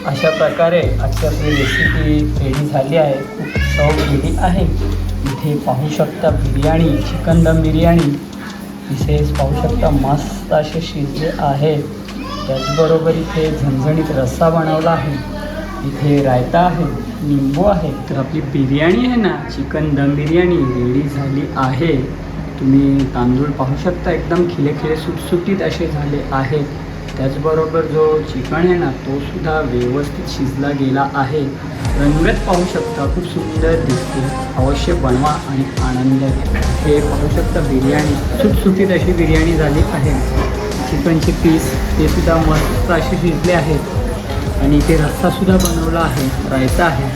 अशा प्रकारे आजची आपली रेसिपी रेडी झाली आहे. खूप चव गेली आहे. इथे पाहू शकता बिर्याणी, चिकन दम बिर्याणी इथे पाहू शकता मस्त असे शिजले आहे. त्याचबरोबर इथे झणझणीत रस्सा बनवला आहे. इथे रायता आहे, लिंबू आहे. तर आपली बिर्याणी आहे ना, चिकन दम बिर्याणी रेडी झाली आहे. तुम्ही तांदूळ पाहू शकता एकदम खिले सुटसुटीत असे झाले आहेत. त्याचबरोबर जो चिकन आहे ना, तो सुद्धा व्यवस्थित शिजला गेला आहे. रंगत पाहू शकता खूप सुंदर दिसते. अवश्य बनवा आणि आनंद घ्या. हे पाहू शकता बिर्याणी सुटसुटीत अशी बिर्याणी झाली आहे. चिकनचे पीस ते सुद्धा मस्त असे शिजले आहेत आणि इथे रस्सासुद्धा बनवला आहे, रायता आहे.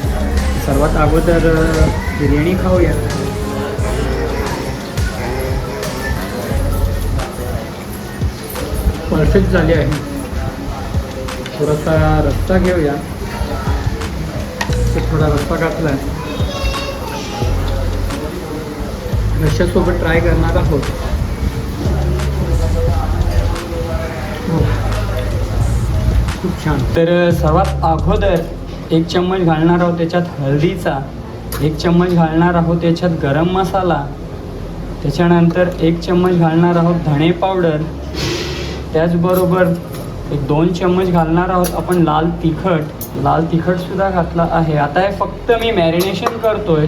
सर्वात अगोदर बिर्याणी खाऊया. परफेक्ट झाली आहे. थोडासा रस्सा घेऊया. थोडा रस्सा घातला आहे. रश्श्यासोबत ट्राय करणार आहोत. खूप छान. तर सर्वात अगोदर 1 चम्मच घालणार आहोत त्याच्यात हळदीचा, 1 चम्मच घालणार आहोत त्याच्यात गरम मसाला, त्याच्यानंतर 1 चम्मच घालणार आहोत धणे पावडर, त्याचबरोबर 2 चम्मच घालणार आहोत आपण लाल तिखटसुद्धा घातला आहे. आता हे फक्त मी मॅरिनेशन करतोय.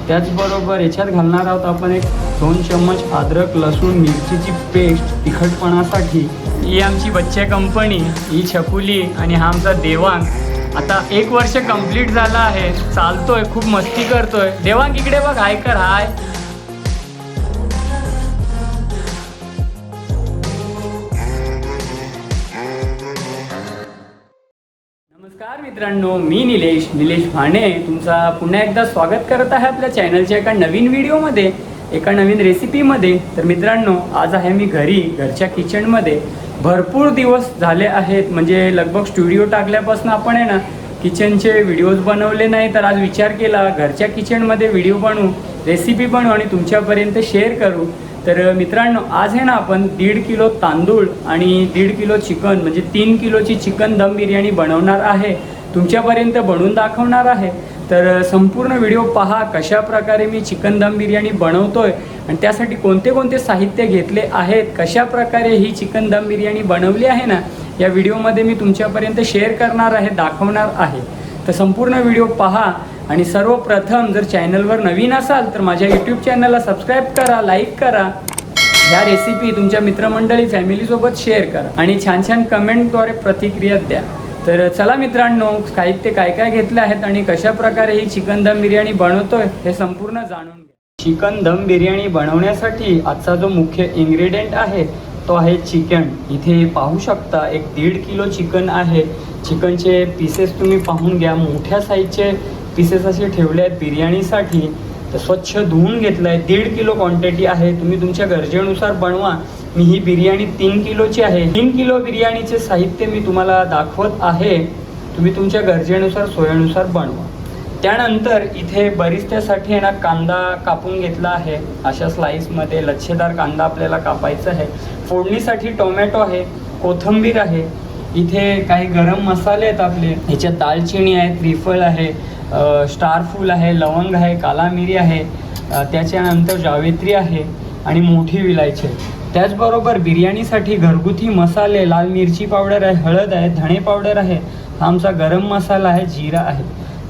त्याचबरोबर याच्यात घालणार आहोत आपण 2 चम्मच अद्रक लसूण मिरचीची पेस्ट तिखटपणासाठी. ही आमची बच्चे कंपनी, ही छकुली आणि हा आमचा देवांग. आता 1 वर्ष कंप्लीट झाला आहे. चालतोय, खूप मस्ती करतोय. देवांग इकडे बघ, हाय कर. हाय. नमस्कार मित्रांनो, मी निलेश भाणे तुमचा पुन्हा एकदा स्वागत करत आहे आपल्या चॅनलच्या एका नवीन व्हिडिओमध्ये, एका नवीन रेसिपीमध्ये. तर मित्रांनो, आज आहे मी घरच्या किचनमध्ये. भरपूर दिवस झाले आहेत, म्हणजे लगभग स्टुडिओ टाकल्यापासून आपण आहे ना किचनचे व्हिडिओज बनवले नाही. तर आज विचार केला घरच्या किचनमध्ये व्हिडिओ बनवू, रेसिपी बनवू आणि तुमच्यापर्यंत शेअर करू. तर मित्रांनो, आज आहे ना आपण 1.5 किलो तांदूळ आणि 1.5 किलो चिकन, म्हणजे 3 किलोची चिकन दम बिर्याणी बनवणार आहे. तुमच्यापर्यंत बनवून दाखवणार आहे. तर संपूर्ण व्हिडिओ पहा, कशा प्रकारे मी चिकन दम बिर्याणी बनवतोय आणि त्यासाठी कोणते कोणते साहित्य घेतले आहेत, कशा प्रकारे ही चिकन दम बिर्याणी बनवली आहे ना, या व्हिडिओमध्ये मी तुमच्यापर्यंत शेअर करणार आहे, दाखवणार आहे. तर संपूर्ण व्हिडिओ पहा. आणि सर्वप्रथम जर चॅनलवर नवीन असाल तर माझ्या यूट्यूब चॅनलला सबस्क्राईब करा, लाईक करा. ह्या रेसिपी तुमच्या मित्रमंडळी फॅमिलीसोबत शेअर करा आणि छान कमेंटद्वारे प्रतिक्रिया द्या. तर चला मित्रांनो, साहित्य काय घेतले आहेत आणि कशा प्रकारे ही चिकन दम बिर्याणी बनवतोय हे संपूर्ण जाणून घ्या. चिकन दम बिर्याणी बनवण्यासाठी आजचा जो मुख्य इन्ग्रेडियंट आहे तो आहे चिकन. इथे पाहू शकता 1.5 किलो चिकन आहे. चिकनचे पीसेस तुम्ही पाहून घ्या. मोठ्या साईजचे पीसेस असे ठेवले आहेत बिर्याणीसाठी. तर स्वच्छ धुवून घेतलं आहे. 1.5 किलो क्वांटिटी आहे. तुम्ही तुमच्या गरजेनुसार बनवा. मी ही बिर्याणी 3 किलोची आहे. 3 किलो बिर्याणीचे साहित्य मी तुम्हाला दाखवत आहे. तुम्ही तुमच्या गरजेनुसार, सोयीनुसार बनवा. त्यानंतर इथे बरिस्त्यासाठी आहे ना कांदा कापून घेतला आहे. अशा स्लाईसमध्ये लच्छेदार कांदा आपल्याला कापायचा आहे. फोडणीसाठी टोमॅटो आहे, कोथिंबीर आहे. इथे काही गरम मसाले आहेत आपले. ह्याच्यात दालचिनी आहे, त्रिफळ आहे, स्टारफूल आहे, लवंग आहे, काला मिरी आहे, त्याच्यानंतर जावेत्री आहे आणि मोठी विलायची आहे. त्याचबरोबर बिर्याणीसाठी घरगुती मसाले, लाल मिरची पावडर आहे, हळद आहे, धणे पावडर आहे, हा आमचा गरम मसाला आहे, जिरा आहे.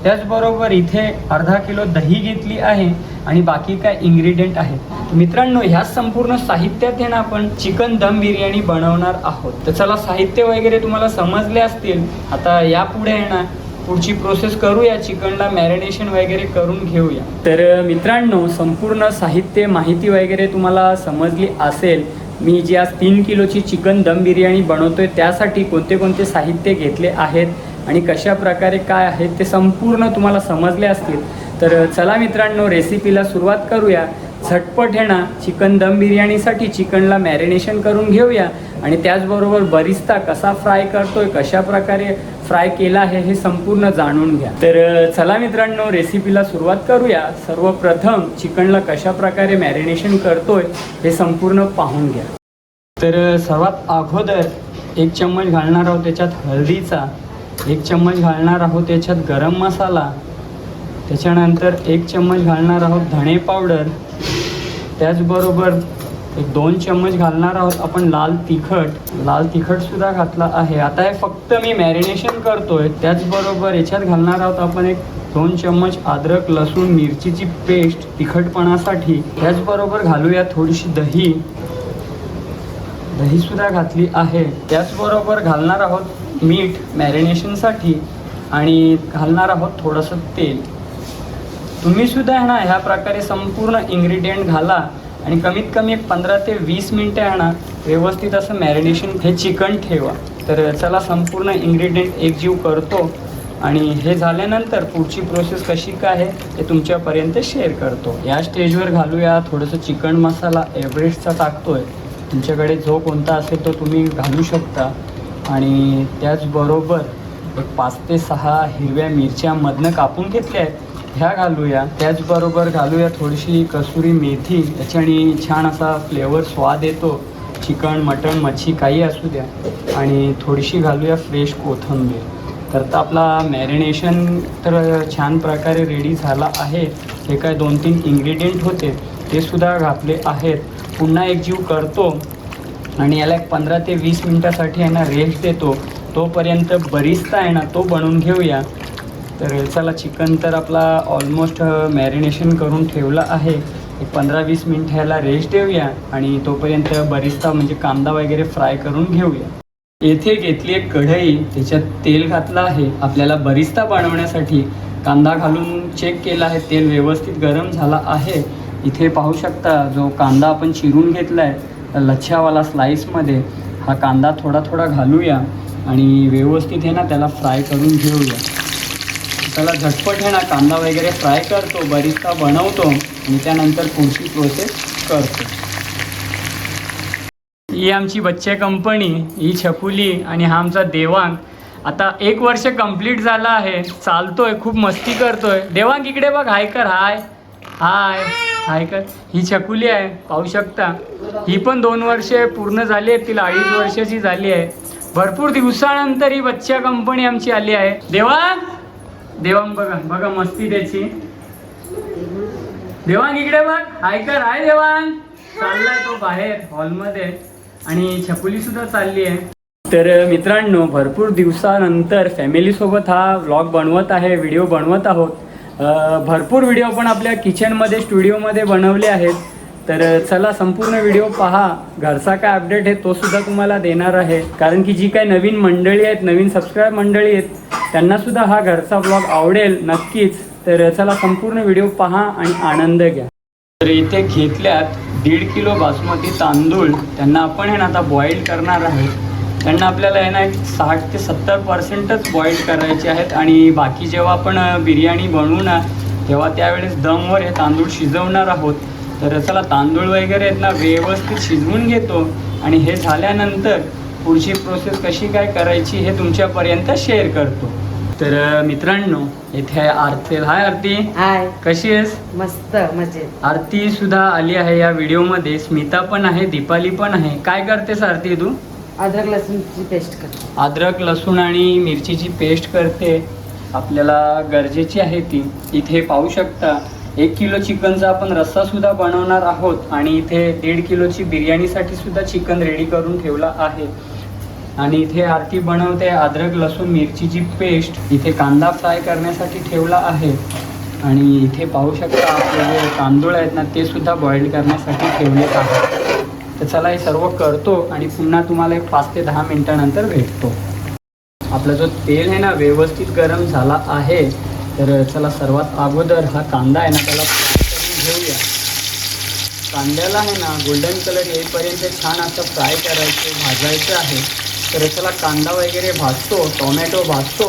त्याचबरोबर इथे अर्धा किलो दही घेतली आहे आणि बाकी काय इन्ग्रेडियंट आहे. मित्रांनो, ह्या संपूर्ण साहित्यात आहे ना आपण चिकन दम बिर्याणी बनवणार आहोत. तर चला, साहित्य वगैरे तुम्हाला समजले असतील. आता यापुढे आहे ना पुढची प्रोसेस करूया. चिकनला मॅरिनेशन वगैरे करून घेऊया. तर मित्रांनो, संपूर्ण साहित्य माहिती वगैरे तुम्हाला समजली असेल. मी जी आज 3 किलोची चिकन दम बिर्याणी बनवतोय त्यासाठी कोणते कोणते साहित्य घेतले आहेत आणि कशा प्रकारे काय आहेत ते संपूर्ण तुम्हाला समजले असतील. तर चला मित्रांनो, रेसिपीला सुरुवात करूया. झटपट आहे ना चिकन दम बिर्याणीसाठी चिकनला मॅरिनेशन करून घेऊया आणि त्याचबरोबर बरिस्ता कसा फ्राय करतोय, कशा प्रकारे फ्राय केला आहे हे संपूर्ण जाणून घ्या. तर चला मित्रांनो, रेसिपीला सुरुवात करूया. सर्वप्रथम चिकनला कशा प्रकारे मॅरिनेशन करतोय हे संपूर्ण पाहून घ्या. तर सर्वात अगोदर 1 चम्मच घालणार आहोत त्याच्यात हळदीचा, 1 चम्मच घालणार आहोत याच्यात गरम मसाला, त्याच्यानंतर 1 चम्मच घालणार आहोत धणे पावडर, त्याचबरोबर 2 चम्मच घालणार आहोत आपण लाल तिखटसुद्धा घातला आहे. आता हे फक्त मी मॅरिनेशन करतोय. त्याचबरोबर याच्यात घालणार आहोत आपण 2 चम्मच अद्रक लसूण मिरचीची पेस्ट तिखटपणासाठी. त्याचबरोबर घालूया थोडीशी दहीसुद्धा घातली आहे. त्याचबरोबर घालणार आहोत मीठ मॅरिनेशनसाठी आणि घालणार आहोत थोडंसं तेल. तुम्हीसुद्धा आहे ना ह्या प्रकारे संपूर्ण इन्ग्रेडियंट घाला आणि कमीत कमी 15 ते 20 मिनटं आहे ना व्यवस्थित असं मॅरिनेशन हे चिकन ठेवा. तर चला संपूर्ण इन्ग्रेडियंट एकजीव करतो आणि हे झाल्यानंतर पुढची प्रोसेस कशी काय आहे ते तुमच्यापर्यंत शेअर करतो. या स्टेजवर घालूया थोडंसं चिकन मसाला एव्हरेस्टचा टाकतोय. तुमच्याकडे जो कोणता असेल तो तुम्ही घालू शकता. आणि त्याचबरोबर 5 ते 6 हिरव्या मिरच्या मधनं कापून घेतल्या आहेत ह्या घालूया. त्याचबरोबर घालूया थोडीशी कसुरी मेथी. याच्याने छान असा फ्लेवर स्वाद येतो. चिकन मटण मच्छी काही असू द्या. आणि थोडीशी घालूया फ्रेश कोथिंबीर. तर आपला मॅरिनेशन तर छान प्रकारे रेडी झाला आहे. हे काय 2-3 इन्ग्रेडियंट होते ते सुद्धा घातले आहेत. पुन्हा एकजीव करतो आणि याला 15 ते 20 मिनटासाठी आहे ना रेस्ट देतो. तोपर्यंत बरिस्ता आहे ना तो बनवून घेऊया. तर चला चिकन तर आपला ऑलमोस्ट मॅरिनेशन करून ठेवला आहे. 15-20 मिनटं ह्याला रेस्ट देऊया आणि तोपर्यंत बरिस्ता म्हणजे कांदा वगैरे फ्राय करून घेऊया. येथे घेतली एक कढई, त्याच्यात तेल घातलं आहे. आपल्याला बरिस्ता बनवण्यासाठी कांदा घालून चेक केला आहे. तेल व्यवस्थित गरम झाला आहे. इथे पाहू शकता जो कांदा आपण चिरून घेतला आहे लच्छावाला स्लाईसमध्ये, हा कांदा थोडा घालूया आणि व्यवस्थित आहे ना त्याला फ्राय करून घेऊया. त्याला झटपट आहे ना कांदा वगैरे फ्राय करतो, बरिस्ता बनवतो आणि त्यानंतर पुढची प्रोसेस करतो. ही आमची बच्चे कंपनी, ही छकुली आणि हा आमचा देवांग. आता 1 वर्ष कंप्लीट झाला आहे. चालतोय, खूप मस्ती करतोय. देवांग इकडे बघ, हाय कर. हाय कर. ही छकुली आहे पाहू शकता. ही पण 2 वर्षे पूर्ण झाली आहेत. तिला 2.5 वर्षाची झाली आहे. भरपूर दिवसानंतर ही बच्चा कंपनी आमची आली आहे. देवांग बघा मस्ती त्याची. देवांग इकडे बघ, हाय कर. हाय देवांग. चाललाय तो बाहेर हॉलमध्ये आणि छकुली सुद्धा चालली आहे. तर मित्रांनो, भरपूर दिवसानंतर फॅमिलीसोबत हा व्लॉग बनवत आहे, व्हिडिओ बनवत आहोत. भरपूर व्हिडिओ पण आपल्या किचनमध्ये स्टुडिओमध्ये बनवले आहेत. तर चला संपूर्ण व्हिडिओ पहा. घरचा काय अपडेट आहे तो सुद्धा तुम्हाला देणार आहे. कारण की जी काही नवीन मंडळी आहेत, नवीन सबस्क्राईब मंडळी आहेत, त्यांनासुद्धा हा घरचा व्लॉग आवडेल नक्कीच. तर चला संपूर्ण व्हिडिओ पहा आणि आनंद घ्या. तर इथे घेतल्यात 1.5 किलो बासमती तांदूळ. त्यांना आपण आहे ना आता बॉईल करणार आहे. त्यांना आपल्याला आहे ना 60 ते 70% बॉईल करायचे आहेत. आणि बाकी जेव्हा आपण बिर्याणी बनवू ना तेव्हा त्यावेळेस दमवर हे तांदूळ शिजवणार आहोत. तर चला तांदूळ वगैरे आहेत ना व्यवस्थित शिजवून घेतो आणि हे झाल्यानंतर पुढची प्रोसेस कशी काय करायची हे तुमच्यापर्यंत शेअर करतो. तर मित्रांनो, इथे आरती. हाय आरती. हाय. कशी आहेस? मस्त मजेत. आरती सुद्धा आली आहे या व्हिडिओमध्ये. स्मिता पण आहे, दीपाली पण आहे. काय करतेस आरती तू? अद्रक लसूणची पेस्ट करते. अद्रक लसूण आणि मिरचीची पेस्ट करते. आपल्याला गरजेची आहे ती. इथे पाहू शकता 1 किलो चिकनचा आपण रस्सासुद्धा बनवणार आहोत आणि इथे 1.5 किलोची बिर्याणीसाठी सुद्धा चिकन रेडी करून ठेवला आहे. आणि इथे आरती बनवते अद्रक लसूण मिरचीची पेस्ट. इथे कांदा फ्राय करण्यासाठी ठेवला आहे. आणि इथे पाहू शकता आपले जे तांदूळ आहेत ना ते सुद्धा बॉईल करण्यासाठी ठेवले आहेत. तर चला हे सर्व करतो आणि पुन्हा तुम्हाला 5 ते 10 मिनटानंतर भेटतो. आपला जो तेल आहे ना व्यवस्थित गरम झाला आहे. तर चला सर्वात अगोदर हा कांदा आहे ना त्याला फ्राय करून घेऊया. कांद्याला आहे ना गोल्डन कलर येईपर्यंत छान असं फ्राय करायचं, भाजायचं आहे. तर चला कांदा वगैरे भाजतो, टोमॅटो भाजतो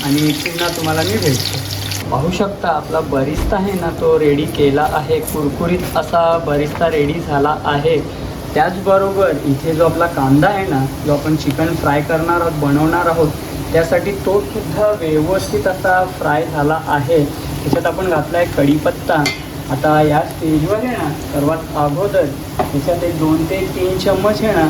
आणि पुन्हा तुम्हाला मी भेटतो. पाहू शकता आपला बरिस्ता आहे ना तो रेडी केला आहे. कुरकुरीत असा बरिस्ता रेडी झाला आहे. त्याचबरोबर इथे जो आपला कांदा आहे ना जो आपण चिकन फ्राय करणार आहोत, बनवणार आहोत, त्यासाठी तो सुद्धा व्यवस्थित असा फ्राय झाला आहे. त्याच्यात आपण घातला आहे कढीपत्ता. आता या स्टेजवर आहे ना सर्वात अगोदर त्याच्यात 2 ते 3 चम्मच आहे ना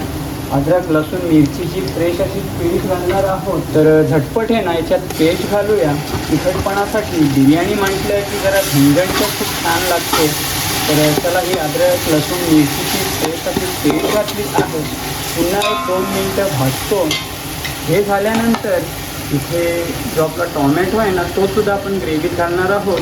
अद्रक लसूण मिरचीची फ्रेश अशी पेस्ट घालणार आहोत. तर झटपट आहे ना याच्यात पेस्ट घालूया. तिखटपणासाठी बिर्याणी म्हटलं की जरा झणझणीत खूप छान लागते. तर चला ही अद्रक लसूण मिरचीची फ्रेश अशी पेस्ट घातली आहे. पुन्हा 1-2 मिनटं भाजतो. हे झाल्यानंतर इथे जो आपला टॉमॅटो आहे ना तो सुद्धा आपण ग्रेव्हीत घालणार आहोत.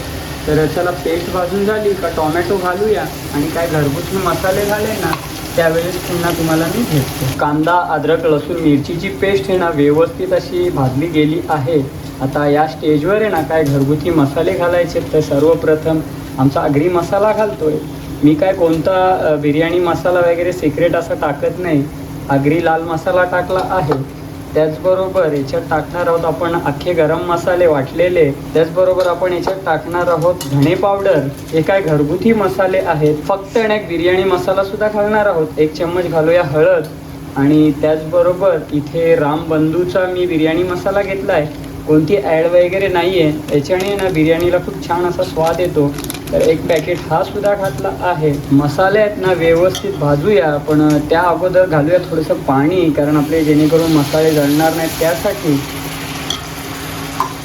तर चला पेस्ट भाजून झाली का टॉमॅटो घालूया आणि काय घरगुती मसाले झाले ना त्यावेळेस पुन्हा तुम्हाला मी भेटतो. कांदा अद्रक लसूण मिरचीची पेस्ट आहे ना व्यवस्थित अशी भाजली गेली आहे. आता या स्टेजवर आहे ना काय घरगुती मसाले घालायचे. तर सर्वप्रथम आमचा आगरी मसाला घालतोय. मी काय कोणता बिर्याणी मसाला वगैरे सिक्रेट असं टाकत नाही. आगरी लाल मसाला टाकला आहे. त्याचबरोबर याच्यात टाकणार आहोत आपण अख्खे गरम मसाले वाटलेले. त्याचबरोबर आपण याच्यात टाकणार आहोत धणे पावडर. हे काय घरगुती मसाले आहेत. फक्त एक बिर्याणी मसाला सुद्धा घालणार आहोत. 1 चम्मच घालूया हळद. आणि त्याचबरोबर इथे रामबंधूचा मी बिर्याणी मसाला घेतला आहे. कोणती ॲड वगैरे नाही आहे. याच्याने ना बिर्याणीला खूप छान असा स्वाद येतो. तर 1 पॅकेट हा सुद्धा घातला आहे. मसाले आहेत ना व्यवस्थित भाजूया. पण त्या अगोदर घालूया थोडंसं पाणी कारण आपले जेणेकरून मसाले जळणार नाहीत त्यासाठी.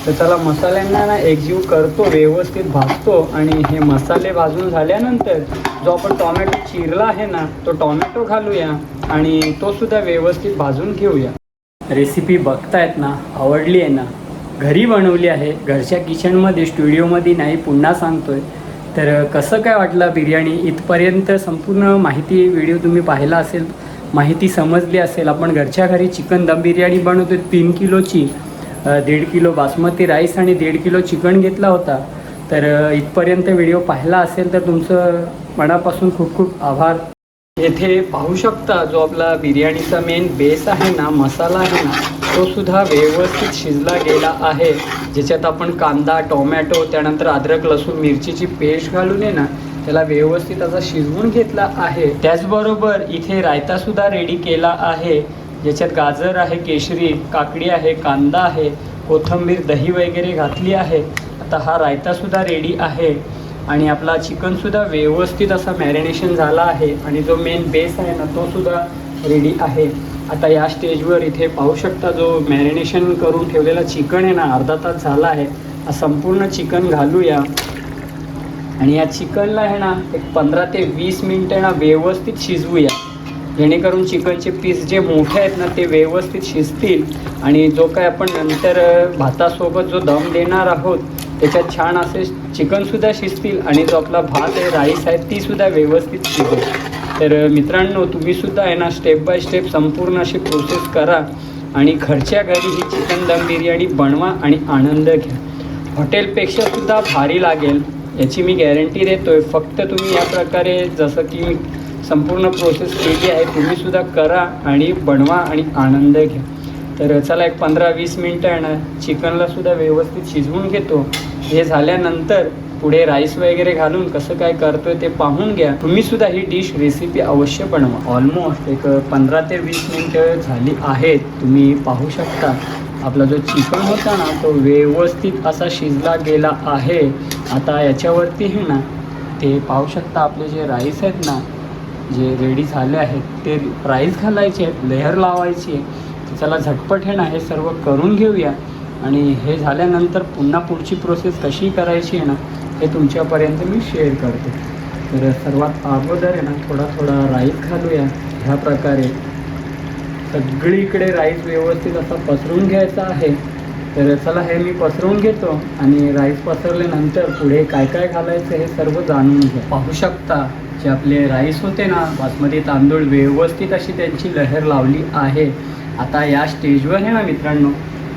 तर चला मसाल्यांना ना एकजीव करतो व्यवस्थित भाजतो. आणि हे मसाले भाजून झाल्यानंतर जो आपण टॉमॅटो चिरला आहे ना तो टॉमॅटो घालूया आणि तो सुद्धा व्यवस्थित भाजून घेऊया. रेसिपी बघतायत ना आवडली आहे ना घरी बनवली आहे. घरच्या किचनमध्ये स्टुडिओमध्ये नाही पुन्हा सांगतोय. तर कसं काय वाटलं बिर्याणी इथपर्यंत संपूर्ण माहिती व्हिडिओ तुम्ही पाहिला असेल. माहिती समजली असेल. आपण घरच्या घरी चिकन दम बिर्याणी बनवतो 3 किलोची. 1.5 किलो बासमती राईस आणि 1.5 किलो चिकन घेतला होता. तर इथपर्यंत व्हिडिओ पाहिला असेल तर तुमचं मनापासून खूप खूप आभार. येथे पाहू शकता जो आपला बिर्याणीचा मेन बेस आहे ना मसाला आहे ना तो सुद्धा व्यवस्थित शिजला गेला आहे. ज्याच्यात आपण कांदा टोमॅटो त्यानंतर अद्रक लसूण मिरचीची पेस्ट घालून आहे ना त्याला व्यवस्थित असा शिजवून घेतला आहे. त्याचबरोबर इथे रायतासुद्धा रेडी केला आहे. ज्याच्यात गाजर आहे केशरी काकडी आहे कांदा आहे कोथिंबीर दही वगैरे घातली आहे. आता हा रायतासुद्धा रेडी आहे. आणि आपला चिकनसुद्धा व्यवस्थित असा मॅरिनेशन झाला आहे. आणि जो मेन बेस आहे ना तो सुद्धा रेडी आहे. आता या स्टेजवर इथे पाहू शकता जो मॅरिनेशन करून ठेवलेला चिकन आहे ना अर्धा तास झाला आहे. संपूर्ण चिकन घालूया. आणि या चिकनला आहे ना एक 15 ते 20 मिनटं ना व्यवस्थित शिजवूया. जेणेकरून चिकनचे पीस जे मोठे आहेत ना ते व्यवस्थित शिजतील. आणि जो काय आपण नंतर भातासोबत जो दम देणार आहोत त्याच्यात छान असे चिकनसुद्धा शिजतील. आणि जो आपला भात आहे राईस आहे तीसुद्धा व्यवस्थित शिजेल. तर मित्रांनो तुम्हीसुद्धा आहे ना स्टेप बाय स्टेप संपूर्ण अशी प्रोसेस करा. आणि घरच्या घरी ही चिकन दम बिर्याणी बनवा आणि आनंद घ्या. हॉटेलपेक्षासुद्धा भारी लागेल याची मी गॅरंटी देतो आहे. फक्त तुम्ही या प्रकारे जसं की मी संपूर्ण प्रोसेस केली आहे तुम्हीसुद्धा करा आणि बनवा आणि आनंद घ्या. तर चला एक 15-20 मिनटं आहे ना चिकनलासुद्धा व्यवस्थित शिजवून घेतो. हे झाल्यानंतर पुढे राईस वगैरे घालून कसं काय करतोय ते पाहून घ्या. तुम्हीसुद्धा ही डिश रेसिपी अवश्य बनवा. ऑलमोस्ट एक 15 ते 20 मिनटं झाली आहेत. तुम्ही पाहू शकता आपला जो चिकन होता ना तो व्यवस्थित असा शिजला गेला आहे. आता याच्यावरती आहे ना ते पाहू शकता आपले जे राईस आहेत ना जे रेडी झाले आहेत ते राईस घालायचे आहेत लेअर लावायची आहे. चला झटपट आहे ना हे सर्व करून घेऊया. आणि हे झाल्यानंतर पुन्हा पुढची प्रोसेस कशी करायची आहे ना हे तुमच्यापर्यंत मी शेअर करतो. तर सर्वात अगोदर आहे ना थोडा राईस घालूया. ह्या प्रकारे सगळीकडे राईस व्यवस्थित असा पसरून घ्यायचा आहे. तर चला हे मी पसरवून घेतो. आणि राईस पसरल्यानंतर पुढे काय काय घालायचं हे सर्व जाणून घ्या. पाहू शकता जे आपले राईस होते ना बासमती तांदूळ व्यवस्थित अशी त्यांची लहर लावली आहे. आता या स्टेजवर आहे ना मित्रांनो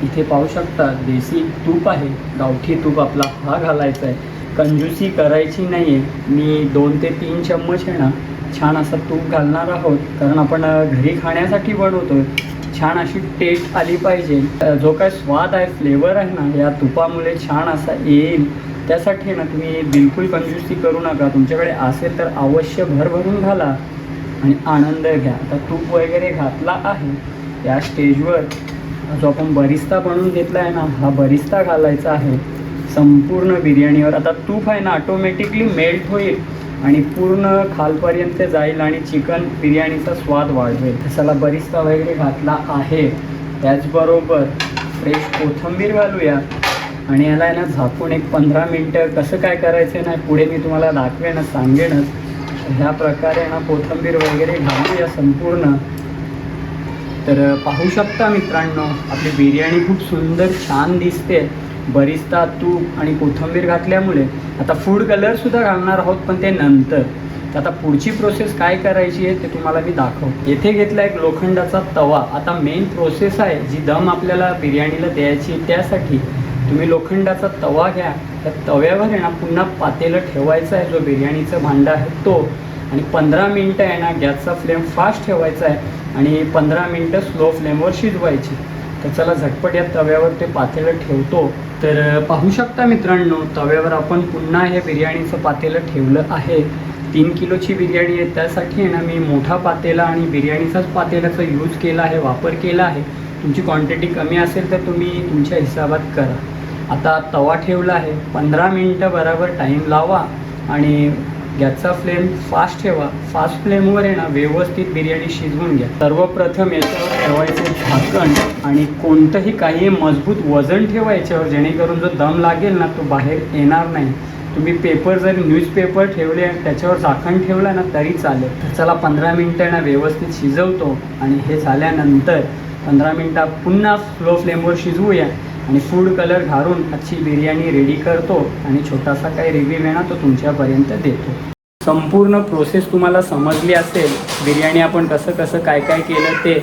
इथे पाहू शकता देसी तूप आहे. गावठी तूप आपला हा घालायचा आहे. कंजूसी करायची नाही आहे. मी 2 ते 3 चम्मच आहे ना छान असं तूप घालणार आहोत. कारण आपण घरी खाण्यासाठी बनवतो आहे. छान अशी टेस्ट आली पाहिजे. जो काय स्वाद आहे फ्लेवर आहे ना या तुपामुळे छान असा येईल. त्यासाठी ना तुम्ही बिलकुल कंजूसी करू नका. तुमच्याकडे असेल तर अवश्य भरभरून घाला आणि आनंद घ्या. आता तूप वगैरे घातला आहे. या स्टेजवर जो आपण बरिस्ता बनवून घेतला आहे ना हा बरिस्ता घालायचा आहे संपूर्ण बिर्याणीवर. आता तूप आहे ना ऑटोमॅटिकली मेल्ट होईल आणि पूर्ण खालपर्यंत जाईल आणि चिकन बिर्याणीचा स्वाद वाढवेल. त्याला बरिस्ता वगैरे घातला आहे. त्याचबरोबर फ्रेश कोथिंबीर घालूया आणि याला आहे ना झाकून एक 15 मिनटं कसं काय करायचं ना पुढे मी तुम्हाला दाखवेनच सांगेनच. ह्या प्रकारे ना कोथिंबीर वगैरे घालूया संपूर्ण. तर पाहू शकता मित्रांनो आपली बिर्याणी खूप सुंदर छान दिसते. बरिस्ता तूप आणि कोथिंबीर घातल्यामुळे. आता फूड कलरसुद्धा घालणार आहोत पण ते नंतर. तर आता पुढची प्रोसेस काय करायची आहे ते तुम्हाला मी दाखवतो. येथे घेतला एक लोखंडाचा तवा. आता मेन प्रोसेस आहे जी दम आपल्याला बिर्याणीला द्यायची त्यासाठी तुम्ही लोखंडाचा तवा घ्या. त्या तव्यावर आहे ना पुन्हा पातेलं ठेवायचं आहे जो बिर्याणीचा भांडा आहे तो. आणि 15 मिनटं आहे ना गॅसचा फ्लेम फास्ट ठेवायचा आहे आणि 15 मिनटं स्लो फ्लेमवर शिजवायची. तर चला झटपट या तव्यावर ते पातेलं ठेवतो. तर पाहू शकता मित्रांनो तव्यावर आपण पुन्हा हे बिर्याणीचं पातेलं ठेवलं आहे. 3 किलोची बिर्याणी आहे त्यासाठी आहे ना मी मोठा पातेला आणि बिर्याणीचाच पातेल्याचा यूज केला आहे, वापर केला आहे. तुमची क्वांटिटी कमी असेल तर तुम्ही तुमच्या हिशोबात करा. आता तवा ठेवला आहे. 15 मिनटं बरोबर टाईम लावा आणि गॅसचा फ्लेम फास्ट ठेवा. फास्ट फ्लेमवर आहे ना व्यवस्थित बिर्याणी शिजवून घ्या. सर्वप्रथम याच्यावर ठेवायचे झाकण आणि कोणतंही काही मजबूत वजन ठेवायच्यावर जेणेकरून जो दम लागेल ना तो बाहेर येणार नाही. तुम्ही पेपर जर न्यूजपेपर ठेवले त्याच्यावर झाकण ठेवलं ना तरी चालेल. तर चला 15 मिनटं ना व्यवस्थित शिजवतो आणि हे झाल्यानंतर 15 मिनटं पुन्हा स्लो फ्लेमवर शिजवूया आणि फूड कलर घालून आजची बिर्याणी रेडी करतो आणि छोटासा काही रिव्ह्यू आहे ना तो तुमच्यापर्यंत देतो. संपूर्ण प्रोसेस तुम्हाला समजली असेल. बिर्याणी आपण कसं काय केलं ते,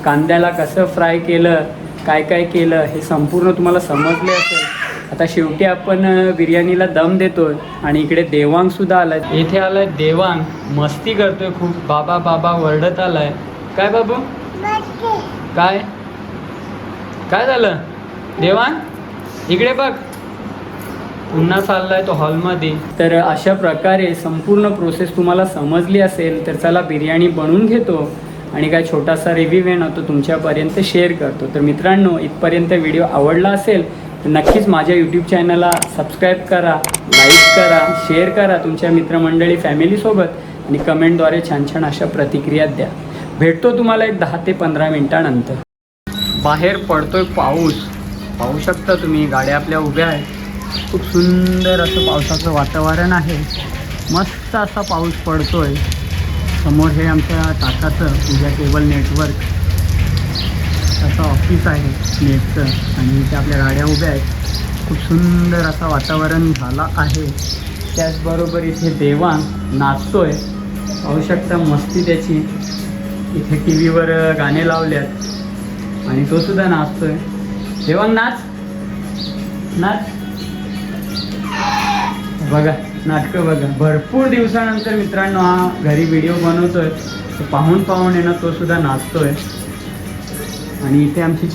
कांद्याला कसं फ्राय केलं, काय केलं हे संपूर्ण तुम्हाला समजले असेल. आता शेवटी आपण बिर्याणीला दम देतोय आणि इकडे देवांगसुद्धा आलाय. इथे आलाय देवांग, मस्ती करतोय खूप. बाबा बाबा वरडत आलाय. काय बाबू काय काय झालं देवांग इकडे बघ. पुन्हा चाललाय तो हॉलमध्ये. तर अशा प्रकारे संपूर्ण प्रोसेस तुम्हाला समजली असेल तर चला बिर्याणी बनवून घेतो आणि काय छोटासा रिव्ह्यू आहे ना तो तुमच्यापर्यंत शेअर करतो. तर मित्रांनो इथपर्यंत व्हिडिओ आवडला असेल तर नक्कीच माझ्या यूट्यूब चॅनलला सबस्क्राईब करा, लाईक करा, शेअर करा तुमच्या मित्रमंडळी फॅमिलीसोबत आणि कमेंटद्वारे छान अशा प्रतिक्रिया द्या. भेटतो तुम्हाला एक 10 ते 15 मिनटानंतर. बाहेर पडतोय पाऊस. पाहू शकता तुम्ही गाड्या आपल्या उभ्या आहेत. खूप सुंदर असं पावसाचं वातावरण आहे. मस्त असा पाऊस पडतोय. समोर हे आमच्या काकाचं पूजा केबल नेटवर्क असं ऑफिस आहे नेटचं आणि इथे आपल्या गाड्या उभ्या आहेत. खूप सुंदर असं वातावरण झालं आहे. त्याचबरोबर इथे देवांग नाचतोय. पाहू शकता मस्ती त्याची. इथे टी व्हीवर गाणे लावल्यात आणि तो सुद्धा नाचतोय. देवांग नाच नाच. बघा नाटकं बघा. भरपूर दिवसानंतर मित्रांनो हा घरी व्हिडिओ बनवतोय. पाहून आहे ना तो सुद्धा नाचतोय. आणि इथे आमची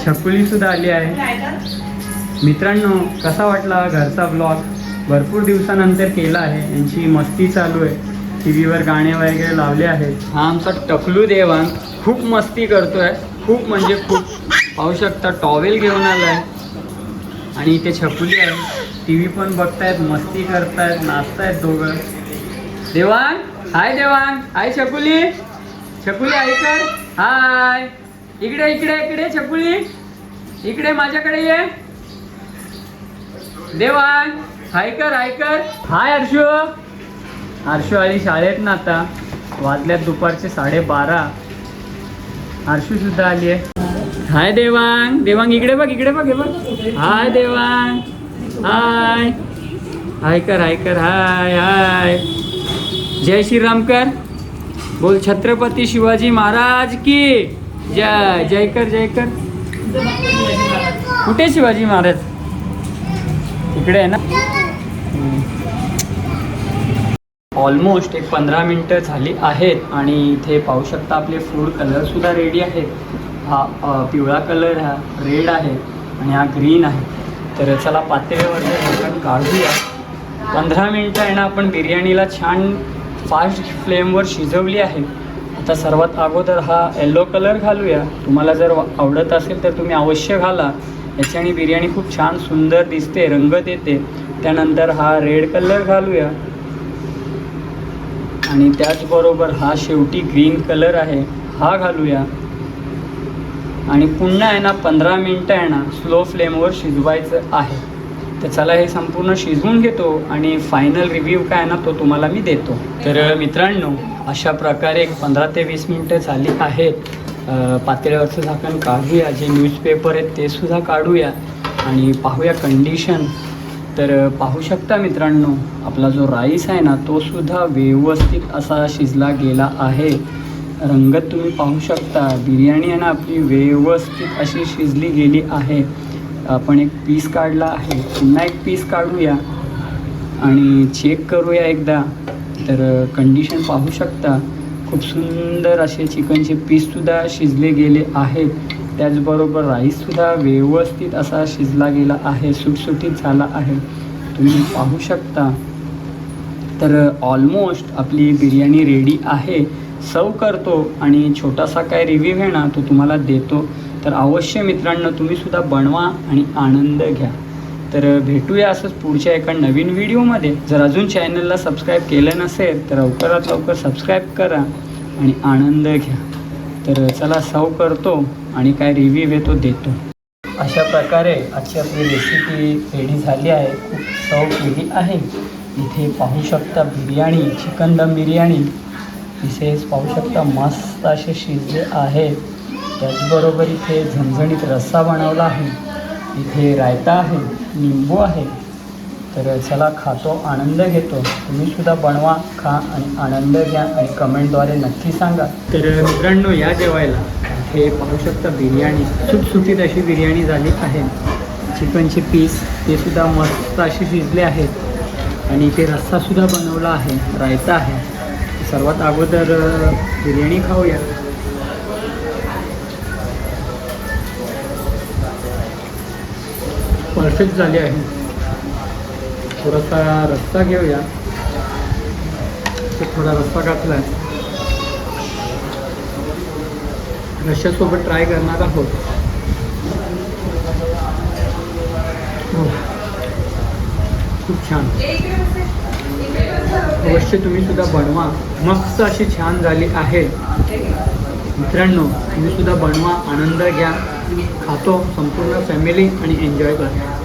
छकुली सुद्धा आली आहे. मित्रांनो कसा वाटला घरचा ब्लॉग. भरपूर दिवसानंतर केला आहे. यांची मस्ती चालू आहे. टी व्हीवर गाणे वगैरे लावले आहेत. हा आमचा टकलू देवांग खूप मस्ती करतोय. खूप म्हणजे खूप. पाहू शकता टॉवेल घेऊन आलाय. आणि इथे छकुली आहे. टी व्ही पण बघतायत, मस्ती करतायत, नाचतायत दोघं. देवांग हाय. देवांग हाय. छकुली हाय कर. हाय. इकडे छकुली इकडे माझ्याकडे ये. देवांग हाय कर. हाय हर्षू आली शाळेत ना. आता वाजल्यात दुपारचे 12:30. हर्षू सुद्धा आली आहे. हाय देवांग इकडे बघ हे बघ. हाय देवांग हाय कर. हाय. जय श्रीराम कर. बोल छत्रपती शिवाजी महाराज की जय कर. कुठे शिवाजी महाराज. इकडे आहे ना. ऑलमोस्ट एक 15 मिनटं झाली आहेत आणि इथे पाहू शकता आपले फूड कलरसुद्धा रेडी आहेत. हा पिवळा कलर, हा रेड आहे आणि हा ग्रीन आहे. तर चला पातेल्यावरचं झाकण काढूया. 15 मिनटं आहे ना आपण बिर्याणीला छान फास्ट फ्लेमवर शिजवली आहे. आता सर्वात अगोदर हा येलो कलर घालूया. तुम्हाला जर आवडत असेल तर तुम्ही अवश्य घाला. याच्याने बिर्याणी खूप छान सुंदर दिसते, रंगत येते. त्यानंतर हा रेड कलर घालूया आणि त्याचबरोबर हा शेवटी ग्रीन कलर आहे हा घालूया आणि पुन्हा आहे ना 15 मिनटं आहे ना स्लो फ्लेमवर शिजवायचं आहे. तर चला हे संपूर्ण शिजवून घेतो आणि फायनल रिव्ह्यू काय आहे ना तो तुम्हाला मी देतो. तर मित्रांनो अशा प्रकारे एक 15 ते 20 मिनटं झाली आहेत. पातेल्यावरचं झाकण काढूया, जे न्यूजपेपर आहेत ते सुद्धा काढूया आणि पाहूया कंडिशन. तर पाहू शकता मित्रांनो आपला जो राईस आहे ना तो सुद्धा व्यवस्थित असा शिजला गेला आहे. रंगत तुम्ही पाहू शकता. बिर्याणी आहे ना आपली व्यवस्थित अशी शिजली गेली आहे. आपण एक पीस काढला आहे, पुन्हा एक पीस काढूया आणि चेक करूया एकदा. तर कंडिशन पाहू शकता. खूप सुंदर असे चिकनचे पीससुद्धा शिजले गेले आहेत. त्याचबरोबर राईससुद्धा व्यवस्थित असा शिजला गेला आहे, सुटसुटीत झाला आहे, तुम्ही पाहू शकता. तर ऑलमोस्ट आपली बिर्याणी रेडी आहे. सर्व करतो आणि छोटासा काय रिव्ह्यू आहे ना तो तुम्हाला देतो. तर अवश्य मित्रांनो तुम्हीसुद्धा बनवा आणि आनंद घ्या. तर भेटूया असंच पुढच्या एका नवीन व्हिडिओमध्ये. जर अजून चॅनलला सबस्क्राईब केलं नसेल तर लवकरात लवकर सबस्क्राईब करा आणि आनंद घ्या. तर चला सर्व करतो आणि काय रिव्ह्यू आहे तो देतो. अशा प्रकारे आजची आपली रेसिपी रेडी झाली आहे. खूप सर्व केली आहे. इथे पाहू शकता बिर्याणी, चिकन दम बिर्याणी इथेच पाहू शकता मस्त असे शिजले आहे. त्याचबरोबर इथे झणझणीत रस्सा बनवला आहे. इथे रायता आहे, लिंबू आहे. तर चला खातो, आनंद घेतो. तुम्हीसुद्धा बनवा, खा आणि आनंद घ्या आणि कमेंटद्वारे नक्की सांगा. तर मित्रांनो या जेवायला हे पाहू शकता बिर्याणी सुटसुटीत अशी बिर्याणी झाली आहे. चिकनचे पीस ते सुद्धा मस्त असे शिजले आहेत आणि इथे रस्सासुद्धा बनवला आहे, रायता आहे. सर्वात अगोदर बिर्याणी खाऊया. परफेक्ट झाली आहे. थोडासा रस्सा घेऊया. थोडा रस्सा घातला आहे. रश्श्यासोबत ट्राय करणार आहोत. खूप छान. अवश्य तुम्हीसुद्धा बनवा. मस्त अशी छान झाली आहे. मित्रांनो तुम्हीसुद्धा बनवा, आनंद घ्या. खातो संपूर्ण फॅमिली आणि एन्जॉय करा.